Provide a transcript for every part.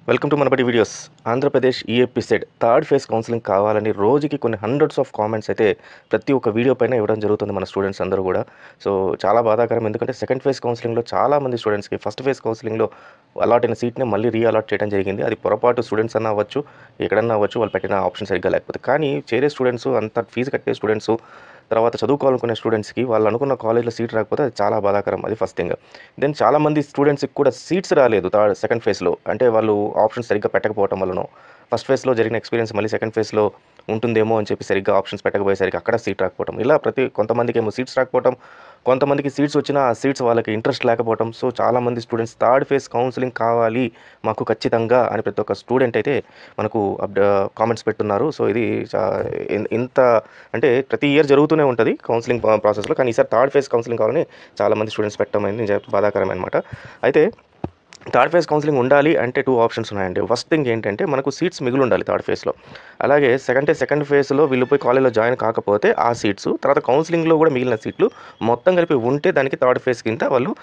Welcome to Manabadi videos. Andhra Pradesh EAP set third phase counselling కావాలని రోజుకి కొన్ని హండ్రెడ్స్ ఆఫ్ కామెంట్స్ అయితే ప్రతి ఒక్క వీడియో పైన ఇవ్వడం జరుగుతుంది మన స్టూడెంట్స్ అందరూ కూడా. సో చాలా బాధాకరం, ఎందుకంటే సెకండ్ ఫేజ్ కౌన్సిలింగ్లో చాలామంది స్టూడెంట్స్కి ఫస్ట్ ఫేజ్ కౌన్సిలింగ్లో అలాట్ అయిన సీట్ని మళ్ళీ రీఅలాట్ చేయడం జరిగింది. అది పొరపాటు స్టూడెంట్స్ అన్న అవ్వచ్చు, ఎక్కడన్నా అవ్వచ్చు, వాళ్ళు పెట్టిన ఆప్షన్ సరిగ్గా లేకపోతే. కానీ చేరే స్టూడెంట్స్, అంత ఫీజు కట్టే స్టూడెంట్స్, తర్వాత చదువుకోవాలనుకునే స్టూడెంట్స్కి వాళ్ళు అనుకున్న కాలేజ్లో సీట్ రాకపోతే అది చాలా బాధాకరం. అది ఫస్ట్ థింగ్. దెన్ చాలామంది స్టూడెంట్స్కి కూడా సీట్స్ రాలేదు సెకండ్ ఫేజ్లో. అంటే వాళ్ళు ఆప్షన్స్ సరిగ్గా పెట్టకపోవటం వలన ఫస్ట్ ఫేజ్లో జరిగిన ఎక్స్పీరియన్స్ మళ్ళీ సెకండ్ ఫేజ్లో ఉంటుందేమో అని చెప్పి సరిగ్గా ఆప్షన్స్ పెట్టకపోయేసరికి అక్కడ సీట్ రాకపోవడం, ఇలా కొంతమందికి ఏమో సీట్స్ రాకపోవడం, కొంతమందికి సీట్స్ వచ్చినా ఆ సీట్స్ వాళ్ళకి ఇంట్రెస్ట్ లేకపోవడం. సో చాలామంది స్టూడెంట్స్ థర్డ్ ఫేజ్ కౌన్సిలింగ్ కావాలి మాకు ఖచ్చితంగా అని ప్రతి ఒక్క స్టూడెంట్ అయితే మనకు కామెంట్స్ పెట్టున్నారు. సో ఇది ఇంత అంటే ప్రతి ఇయర్ జరుగుతూనే ఉంటుంది కౌన్సిలింగ్ ప్రాసెస్లో, కానీ ఈసారి థర్డ్ ఫేజ్ కౌన్సిలింగ్ కావాలని చాలామంది స్టూడెంట్స్ పెట్టడం అనేది నిజంగా బాధాకరమైన అనమాట. అయితే థర్డ్ ఫేజ్ కౌన్సిలింగ్ ఉండాలి అంటే 2 ఆప్షన్స్ ఉన్నాయండి. ఫస్ట్ థింగ్ ఏంటంటే మనకు సీట్స్ మిగిలి ఉండాలి థర్డ్ ఫేజ్లో. అలాగే సెకండ్ ఫేజ్లో వీళ్ళు పోయి కాలేజ్లో జాయిన్ కాకపోతే ఆ సీట్స్, తర్వాత కౌన్సిలింగ్లో కూడా మిగిలిన సీట్లు మొత్తం కలిపి ఉంటే దానికి థర్డ్ ఫేజ్ కింద వాళ్ళు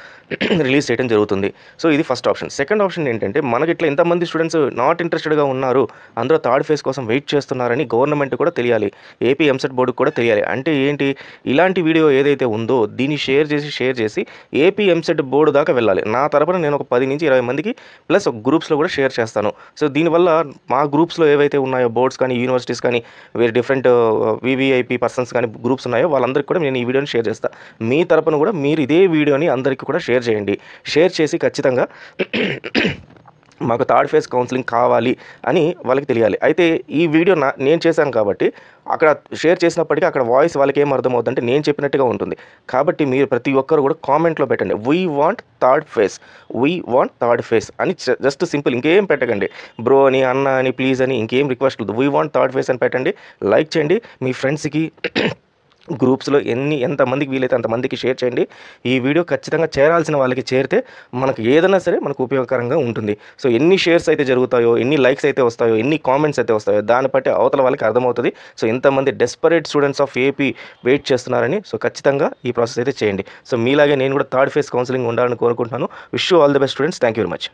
రిలీజ్ చేయడం జరుగుతుంది. సో ఇది ఫస్ట్ ఆప్షన్. సెకండ్ ఆప్షన్ ఏంటంటే మనకి ఇట్లా ఎంతమంది స్టూడెంట్స్ నాట్ ఇంట్రెస్టెడ్గా ఉన్నారు, అందరూ థర్డ్ ఫేజ్ కోసం వెయిట్ చేస్తున్నారని గవర్నమెంట్ కూడా తెలియాలి, ఏపీ ఎంసెట్ బోర్డుకు కూడా తెలియాలి. అంటే ఏంటి, ఇలాంటి వీడియో ఏదైతే ఉందో దీన్ని షేర్ చేసి ఏపీ ఎంసెట్ బోర్డు దాకా వెళ్ళాలి. నా తరపున నేను ఒక 10 నుంచి 20 మందికి ప్లస్ గ్రూప్స్లో కూడా షేర్ చేస్తాను. సో దీనివల్ల మా గ్రూప్స్లో ఏవైతే ఉన్నాయో బోర్డ్స్ కానీ, యూనివర్సిటీస్ కానీ, వేరే డిఫరెంట్ వివిఐపీ పర్సన్స్ కానీ గ్రూప్స్ ఉన్నాయో వాళ్ళందరికీ కూడా నేను ఈ వీడియోని షేర్ చేస్తాను. మీ తరపున కూడా మీరు ఇదే వీడియోని అందరికీ కూడా షేర్ చేయండి. షేర్ చేసి ఖచ్చితంగా మాకు థర్డ్ ఫేజ్ కౌన్సిలింగ్ కావాలి అని వాళ్ళకి తెలియాలి. అయితే ఈ వీడియో నేను చేశాను కాబట్టి అక్కడ షేర్ చేసినప్పటికీ అక్కడ వాయిస్ వాళ్ళకి ఏం అర్థమవుతుందంటే నేను చెప్పినట్టుగా ఉంటుంది. కాబట్టి మీరు ప్రతి ఒక్కరు కూడా కామెంట్లో పెట్టండి, వీ వాంట్ థర్డ్ ఫేజ్ అని జస్ట్ సింపుల్, ఇంకేం పెట్టకండి. బ్రో అని, అన్న అని, ప్లీజ్ అని ఇంకేం రిక్వెస్ట్ లేదు. వీ వాంట్ థర్డ్ ఫేజ్ అని పెట్టండి. లైక్ చేయండి, మీ ఫ్రెండ్స్కి గ్రూప్స్లో ఎంతమందికి వీలైతే అంతమందికి షేర్ చేయండి. ఈ వీడియో ఖచ్చితంగా చేరాల్సిన వాళ్ళకి చేరితే మనకు ఏదైనా సరే మనకు ఉపయోగకరంగా ఉంటుంది. సో ఎన్ని షేర్స్ అయితే జరుగుతాయో, ఎన్ని లైక్స్ అయితే వస్తాయో, ఎన్ని కామెంట్స్ అయితే వస్తాయో దాన్ని బట్టి అవతల వాళ్ళకి అర్థమవుతుంది. సో ఇంతమంది desperate students of AP wait చేస్తున్నారని. సో ఖచ్చితంగా ఈ ప్రాసెస్ అయితే చేయండి. సో మీలాగే నేను కూడా థర్డ్ ఫేజ్ కౌన్సిలింగ్ ఉండాలని కోరుకుంటున్నాను. Wish you all the best students. Thank you very much.